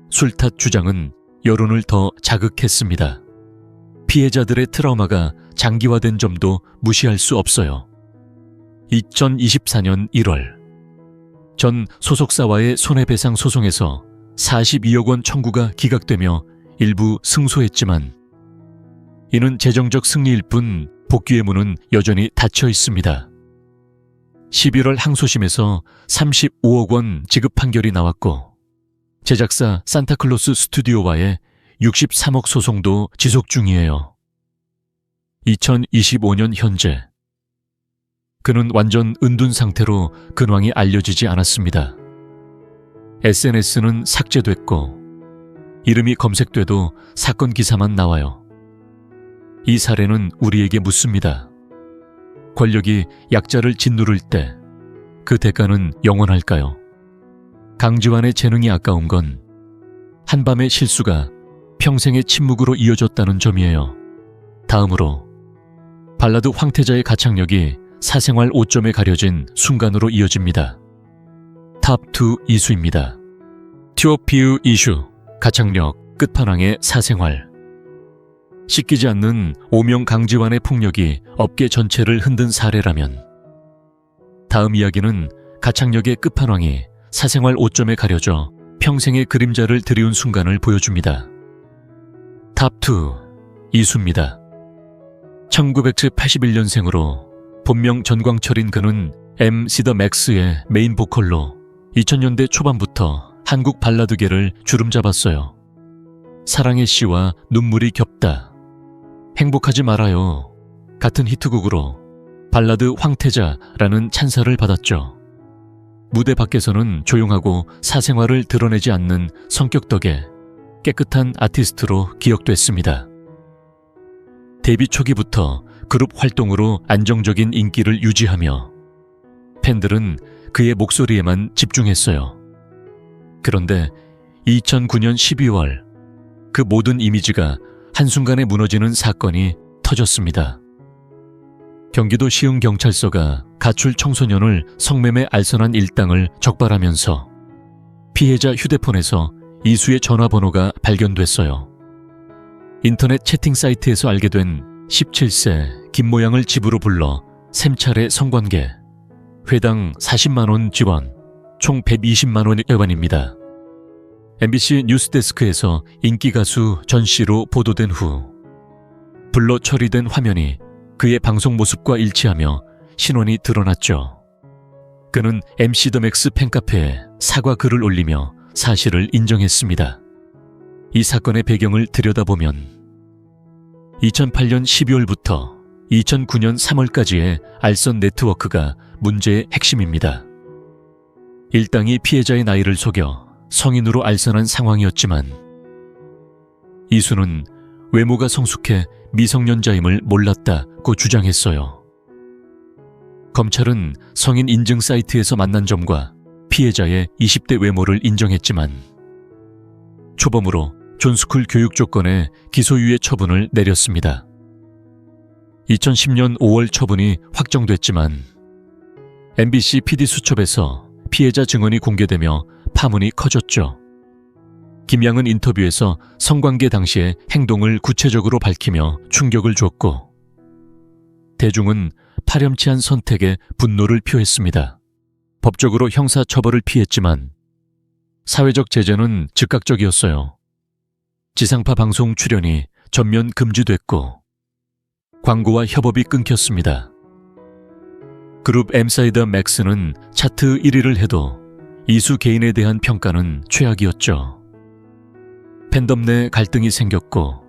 술탓 주장은 여론을 더 자극했습니다. 피해자들의 트라우마가 장기화된 점도 무시할 수 없어요. 2024년 1월 전 소속사와의 손해배상 소송에서 42억 원 청구가 기각되며 일부 승소했지만 이는 재정적 승리일 뿐 복귀의 문은 여전히 닫혀 있습니다. 11월 항소심에서 35억 원 지급 판결이 나왔고 제작사 산타클로스 스튜디오와의 63억 소송도 지속 중이에요. 2025년 현재 그는 완전 은둔 상태로 근황이 알려지지 않았습니다. SNS는 삭제됐고 이름이 검색돼도 사건 기사만 나와요. 이 사례는 우리에게 묻습니다. 권력이 약자를 짓누를 때 그 대가는 영원할까요? 강지환의 재능이 아까운 건 한밤의 실수가 평생의 침묵으로 이어졌다는 점이에요. 다음으로 발라드 황태자의 가창력이 사생활 오점에 가려진 순간으로 이어집니다. 탑2 이수입니다. 튜어피우 이슈, 가창력, 끝판왕의 사생활. 씻기지 않는 오명 강지환의 폭력이 업계 전체를 흔든 사례라면 다음 이야기는 가창력의 끝판왕이 사생활 오점에 가려져 평생의 그림자를 드리운 순간을 보여줍니다. 탑2 이수입니다. 1981년생으로 본명 전광철인 그는 MC 더 맥스의 메인 보컬로 2000년대 초반부터 한국 발라드계를 주름잡았어요. 사랑의 씨와 눈물이 겹다, 행복하지 말아요 같은 히트곡으로 발라드 황태자라는 찬사를 받았죠. 무대 밖에서는 조용하고 사생활을 드러내지 않는 성격 덕에 깨끗한 아티스트로 기억됐습니다. 데뷔 초기부터 그룹 활동으로 안정적인 인기를 유지하며 팬들은 그의 목소리에만 집중했어요. 그런데 2009년 12월 그 모든 이미지가 한순간에 무너지는 사건이 터졌습니다. 경기도 시흥경찰서가 가출 청소년을 성매매 알선한 일당을 적발하면서 피해자 휴대폰에서 이수의 전화번호가 발견됐어요. 인터넷 채팅 사이트에서 알게 된 17세 김모양을 집으로 불러 샘찰의 성관계, 회당 40만 원 지원, 총 120만 원의 여반입니다. MBC 뉴스데스크에서 인기 가수 전 씨로 보도된 후 불러 처리된 화면이 그의 방송 모습과 일치하며 신원이 드러났죠. 그는 MC 더 맥스 팬카페에 사과 글을 올리며 사실을 인정했습니다. 이 사건의 배경을 들여다보면 2008년 12월부터 2009년 3월까지의 알선 네트워크가 문제의 핵심입니다. 일당이 피해자의 나이를 속여 성인으로 알선한 상황이었지만 이수는 외모가 성숙해 미성년자임을 몰랐다고 주장했어요. 검찰은 성인 인증 사이트에서 만난 점과 피해자의 20대 외모를 인정했지만 초범으로 존스쿨 교육 조건에 기소유예 처분을 내렸습니다. 2010년 5월 처분이 확정됐지만 MBC PD수첩에서 피해자 증언이 공개되며 파문이 커졌죠. 김양은 인터뷰에서 성관계 당시의 행동을 구체적으로 밝히며 충격을 줬고 대중은 파렴치한 선택에 분노를 표했습니다. 법적으로 형사처벌을 피했지만 사회적 제재는 즉각적이었어요. 지상파 방송 출연이 전면 금지됐고 광고와 협업이 끊겼습니다. 그룹 MC 더 맥스는 차트 1위를 해도 이수 개인에 대한 평가는 최악이었죠. 팬덤 내 갈등이 생겼고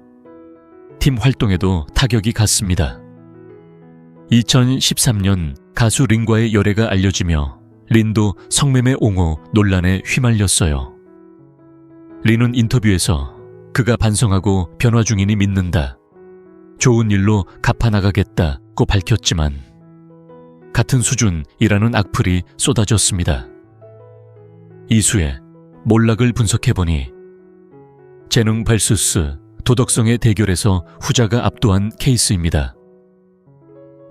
팀 활동에도 타격이 갔습니다. 2013년 가수 린과의 열애가 알려지며 린도 성매매 옹호 논란에 휘말렸어요. 린은 인터뷰에서 그가 반성하고 변화 중이니 믿는다, 좋은 일로 갚아나가겠다고 밝혔지만 같은 수준이라는 악플이 쏟아졌습니다. 이수의 몰락을 분석해보니 재능 vs 도덕성의 대결에서 후자가 압도한 케이스입니다.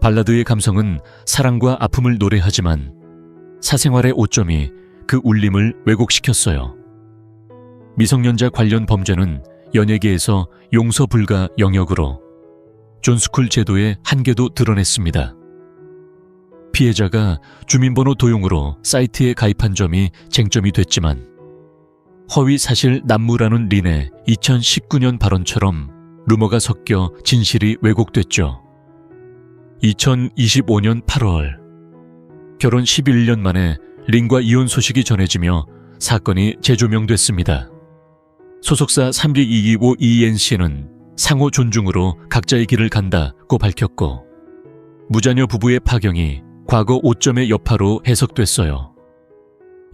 발라드의 감성은 사랑과 아픔을 노래하지만 사생활의 오점이 그 울림을 왜곡시켰어요. 미성년자 관련 범죄는 연예계에서 용서 불가 영역으로 존스쿨 제도의 한계도 드러냈습니다. 피해자가 주민번호 도용으로 사이트에 가입한 점이 쟁점이 됐지만 허위 사실 난무라는 린의 2019년 발언처럼 루머가 섞여 진실이 왜곡됐죠. 2025년 8월 결혼 11년 만에 린과 이혼 소식이 전해지며 사건이 재조명됐습니다. 소속사 3225 ENC는 상호 존중으로 각자의 길을 간다고 밝혔고 무자녀 부부의 파경이 과거 오점의 여파로 해석됐어요.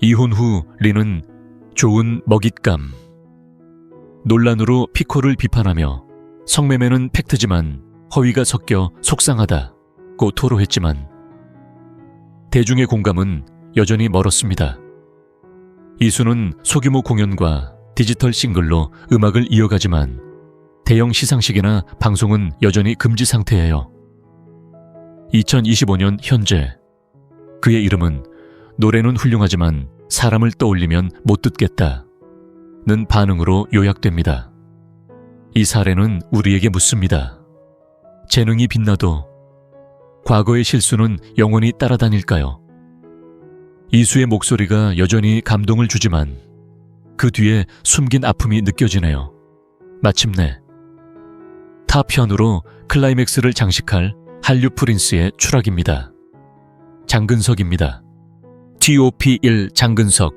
이혼 후 린은 좋은 먹잇감 논란으로 피코를 비판하며 성매매는 팩트지만 허위가 섞여 속상하다고 토로했지만 대중의 공감은 여전히 멀었습니다. 이수는 소규모 공연과 디지털 싱글로 음악을 이어가지만 대형 시상식이나 방송은 여전히 금지 상태예요. 2025년 현재 그의 이름은 노래는 훌륭하지만 사람을 떠올리면 못 듣겠다는 반응으로 요약됩니다. 이 사례는 우리에게 묻습니다. 재능이 빛나도 과거의 실수는 영원히 따라다닐까요? 이수의 목소리가 여전히 감동을 주지만 그 뒤에 숨긴 아픔이 느껴지네요. 마침내 타편으로 클라이맥스를 장식할 한류 프린스의 추락입니다. 장근석입니다. TOP1 장근석,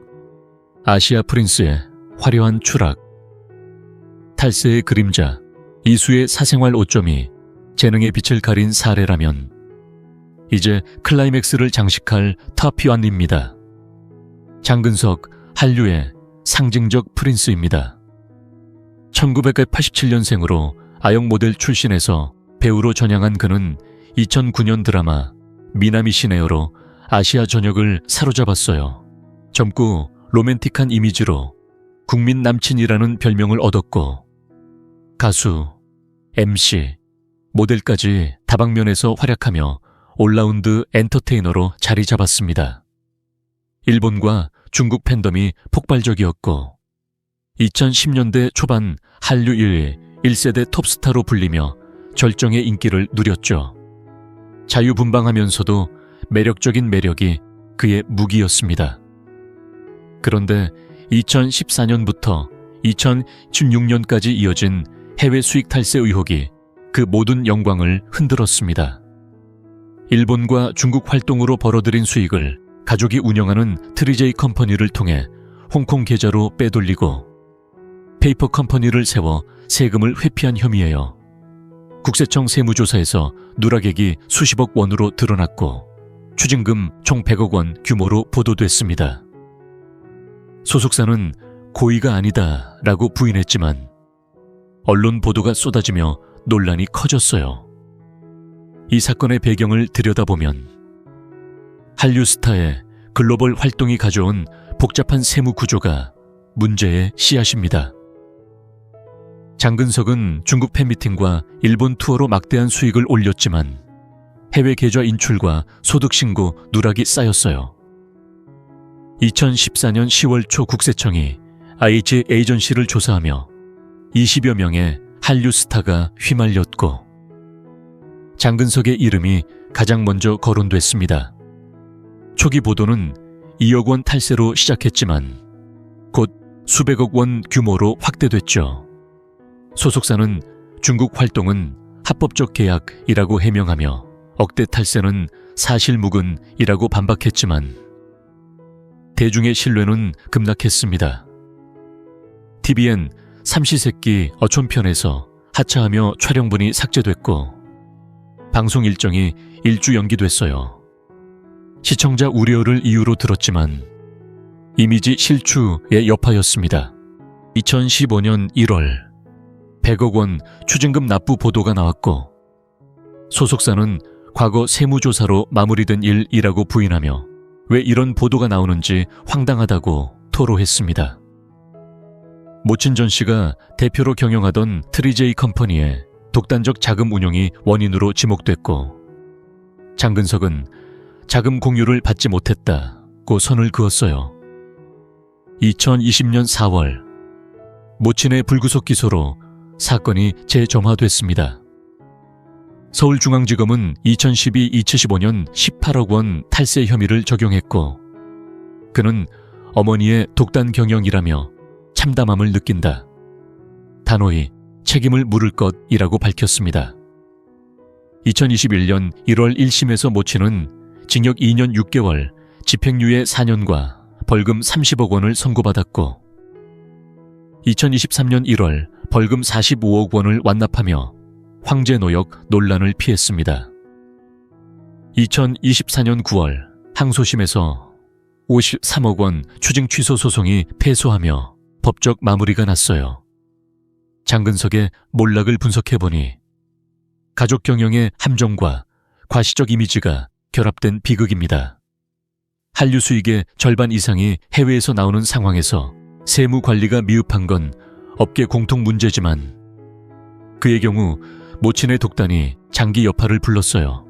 아시아 프린스의 화려한 추락. 탈세의 그림자, 이수의 사생활 오점이 재능의 빛을 가린 사례라면 이제 클라이맥스를 장식할 타피완입니다. 장근석, 한류의 상징적 프린스입니다. 1987년생으로 아역 모델 출신에서 배우로 전향한 그는 2009년 드라마 미나미시네요로 아시아 전역을 사로잡았어요. 젊고 로맨틱한 이미지로 국민 남친이라는 별명을 얻었고 가수, MC, 모델까지 다방면에서 활약하며 올라운드 엔터테이너로 자리 잡았습니다. 일본과 중국 팬덤이 폭발적이었고 2010년대 초반 한류 1세대 톱스타로 불리며 절정의 인기를 누렸죠. 자유분방하면서도 매력적인 매력이 그의 무기였습니다. 그런데 2014년부터 2016년까지 이어진 해외 수익 탈세 의혹이 그 모든 영광을 흔들었습니다. 일본과 중국 활동으로 벌어들인 수익을 가족이 운영하는 트리제이 컴퍼니를 통해 홍콩 계좌로 빼돌리고 페이퍼 컴퍼니를 세워 세금을 회피한 혐의예요. 국세청 세무조사에서 누락액이 수십억 원으로 드러났고 추징금 총 100억 원 규모로 보도됐습니다. 소속사는 고의가 아니다 라고 부인했지만 언론 보도가 쏟아지며 논란이 커졌어요. 이 사건의 배경을 들여다보면 한류 스타의 글로벌 활동이 가져온 복잡한 세무 구조가 문제의 씨앗입니다. 장근석은 중국 팬미팅과 일본 투어로 막대한 수익을 올렸지만 해외 계좌 인출과 소득 신고 누락이 쌓였어요. 2014년 10월 초 국세청이 IH 에이전시를 조사하며 20여 명의 한류 스타가 휘말렸고 장근석의 이름이 가장 먼저 거론됐습니다. 초기 보도는 2억 원 탈세로 시작했지만 곧 수백억 원 규모로 확대됐죠. 소속사는 중국 활동은 합법적 계약이라고 해명하며 억대 탈세는 사실무근이라고 반박했지만 대중의 신뢰는 급락했습니다. TVN 삼시세끼 어촌편에서 하차하며 촬영분이 삭제됐고 방송 일정이 일주 연기됐어요. 시청자 우려를 이유로 들었지만 이미지 실추의 여파였습니다. 2015년 1월 100억 원 추징금 납부 보도가 나왔고 소속사는 과거 세무조사로 마무리된 일이라고 부인하며 왜 이런 보도가 나오는지 황당하다고 토로했습니다. 모친전 씨가 대표로 경영하던 트리제이 컴퍼니의 독단적 자금 운용이 원인으로 지목됐고 장근석은 자금 공유를 받지 못했다고 선을 그었어요. 2020년 4월 모친의 불구속 기소로 사건이 재점화됐습니다. 서울중앙지검은 2012-2015년 18억 원 탈세 혐의를 적용했고 그는 어머니의 독단 경영이라며 참담함을 느낀다. 단호히 책임을 물을 것이라고 밝혔습니다. 2021년 1월 1심에서 모친은 징역 2년 6개월, 집행유예 4년과 벌금 30억 원을 선고받았고 2023년 1월 벌금 45억 원을 완납하며 황제노역 논란을 피했습니다. 2024년 9월 항소심에서 53억 원 추징 취소 소송이 패소하며 법적 마무리가 났어요. 장근석의 몰락을 분석해보니 가족 경영의 함정과 과시적 이미지가 결합된 비극입니다. 한류 수익의 절반 이상이 해외에서 나오는 상황에서 세무 관리가 미흡한 건 업계 공통 문제지만 그의 경우 모친의 독단이 장기 여파를 불렀어요.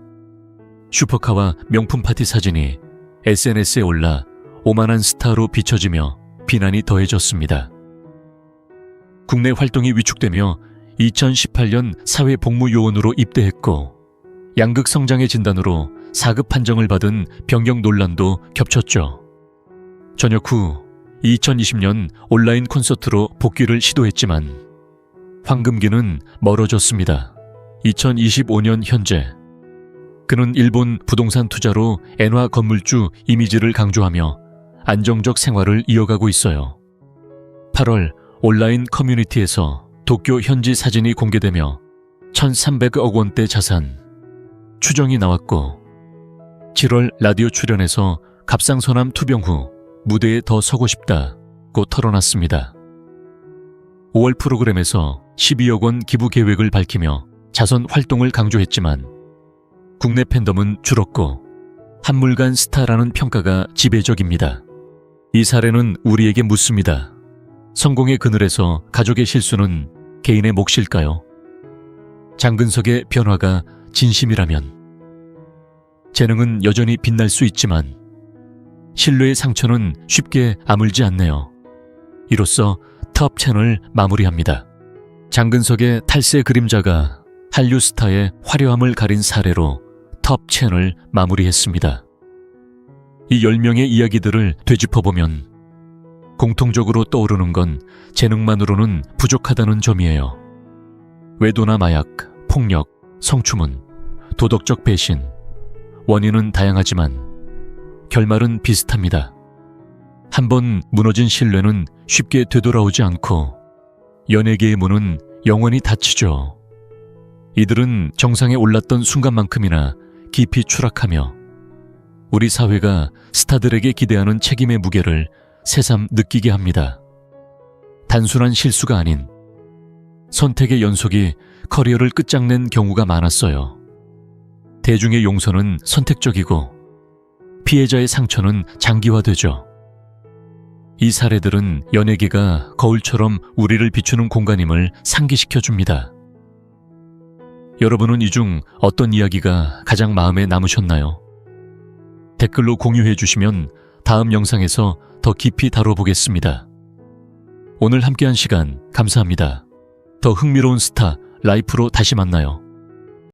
슈퍼카와 명품 파티 사진이 SNS에 올라 오만한 스타로 비춰지며 비난이 더해졌습니다. 국내 활동이 위축되며 2018년 사회복무요원으로 입대했고 양극 성장의 진단으로 4급 판정을 받은 병역 논란도 겹쳤죠. 전역 후 2020년 온라인 콘서트로 복귀를 시도했지만 황금기는 멀어졌습니다. 2025년 현재 그는 일본 부동산 투자로 엔화 건물주 이미지를 강조하며 안정적 생활을 이어가고 있어요. 8월 온라인 커뮤니티에서 도쿄 현지 사진이 공개되며 1,300억 원대 자산 추정이 나왔고 7월 라디오 출연에서 갑상선암 투병 후 무대에 더 서고 싶다고 털어놨습니다. 5월 프로그램에서 12억 원 기부 계획을 밝히며 자선 활동을 강조했지만 국내 팬덤은 줄었고 한물간 스타라는 평가가 지배적입니다. 이 사례는 우리에게 묻습니다. 성공의 그늘에서 가족의 실수는 개인의 몫일까요? 장근석의 변화가 진심이라면 재능은 여전히 빛날 수 있지만 신뢰의 상처는 쉽게 아물지 않네요. 이로써 톱 채널 마무리합니다. 장근석의 탈세 그림자가 한류 스타의 화려함을 가린 사례로 톱 채널 마무리했습니다. 이 10명의 이야기들을 되짚어보면 공통적으로 떠오르는 건 재능만으로는 부족하다는 점이에요. 외도나 마약, 폭력, 성추문, 도덕적 배신, 원인은 다양하지만 결말은 비슷합니다. 한번 무너진 신뢰는 쉽게 되돌아오지 않고 연예계의 문은 영원히 닫히죠. 이들은 정상에 올랐던 순간만큼이나 깊이 추락하며 우리 사회가 스타들에게 기대하는 책임의 무게를 새삼 느끼게 합니다. 단순한 실수가 아닌 선택의 연속이 커리어를 끝장낸 경우가 많았어요. 대중의 용서는 선택적이고 피해자의 상처는 장기화되죠. 이 사례들은 연예계가 거울처럼 우리를 비추는 공간임을 상기시켜줍니다. 여러분은 이 중 어떤 이야기가 가장 마음에 남으셨나요? 댓글로 공유해 주시면 다음 영상에서 더 깊이 다뤄보겠습니다. 오늘 함께한 시간 감사합니다. 더 흥미로운 스타 라이프로 다시 만나요.